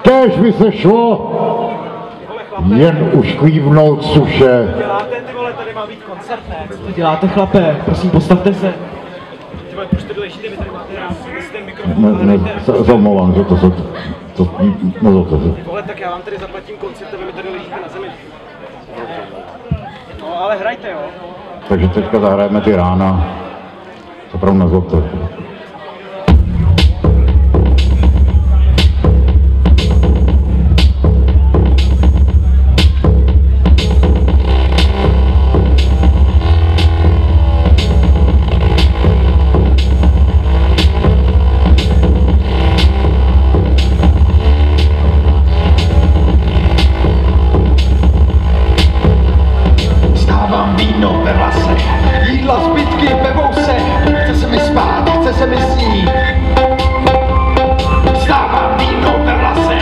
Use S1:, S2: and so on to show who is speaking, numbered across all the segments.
S1: Kéž by se šlo jen ušklívnout suše.
S2: Děláte, ty vole, tady má být koncert, ne? Co to děláte, chlape? Prosím, postavte se. Ty vole, proč to důležité, vy tady máte rád, ten mikrofon.
S1: Zamlouvám, že to nezlobte se.
S2: Ty vole, tak já vám tady zaplatím koncert a vy mi tady ležíte na zemi. No, ale hrajte, jo.
S1: Takže teďka zahrajeme ty rána. Opravdu nezlobte se.
S3: Víno ve vlase, jídla zbytky ve vouse, chce se mi spát, chce se mi snít. Vstávám víno ve vlase,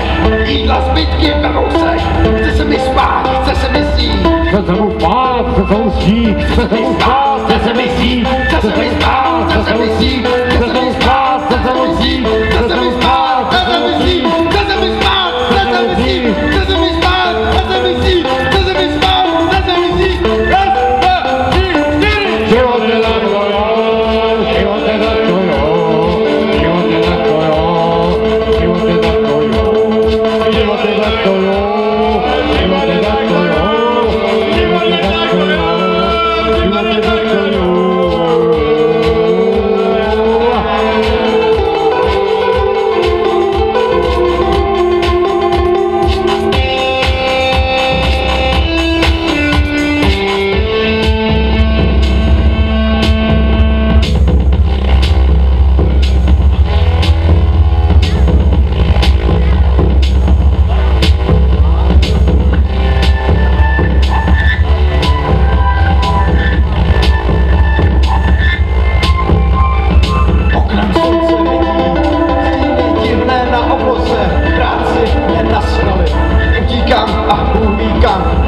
S3: jídla zbytky ve vouse, chce se mi spát, chce se mi snít.
S1: Chce se mu spát, chce se mu snít, chce se mu spát, chce se mi snít, chce se mi spát, chce se mi snít, chce se mi spát, chce se mi snít, chce se mi spát, chce se mi snít, chce se mi spát, chce se mi snít, chce se mi spát, chce se mi snít, chce se mi spát, chce se mi snít.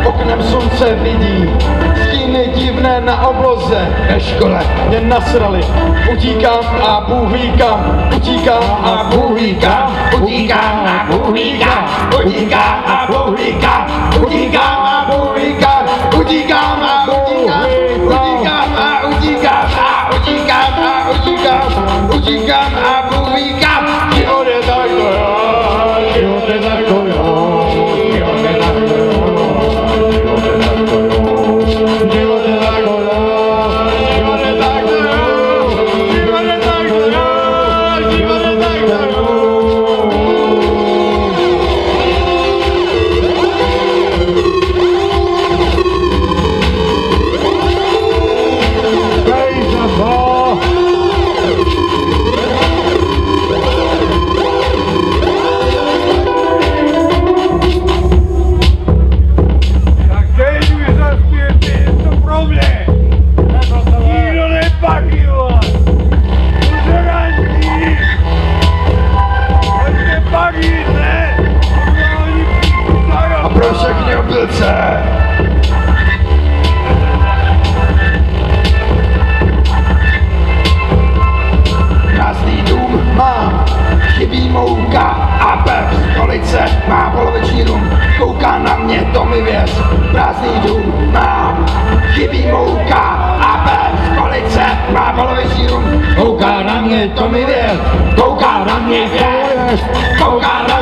S1: Oknem slunce vidí stíny divné na obloze. Ve škole jen nasrali. Utíkám a Bůh ví kam. Utíkám a Bůh ví kam. Utíkám a Bůh ví kam. Utíkám a Bůh ví kam. Utíkám a Bůh ví kam. Utíkám a utíkám. Utíkám a utíkám a utíkám a utíkám. Utíkám a Bůh ví kam. Život je tak to jo. Život je tak to jo. Život je tak to jo. Všechny obilce! Krásný dům mám, chybí mouka a pep z stolice má poloviční rum. Kouká na mě, to mi věř. Krásný dům mám, chybí mouka a pep z stolice má poloviční rum. Kouká na mě, to mi věř. Kouká na mě, věř. Kouká na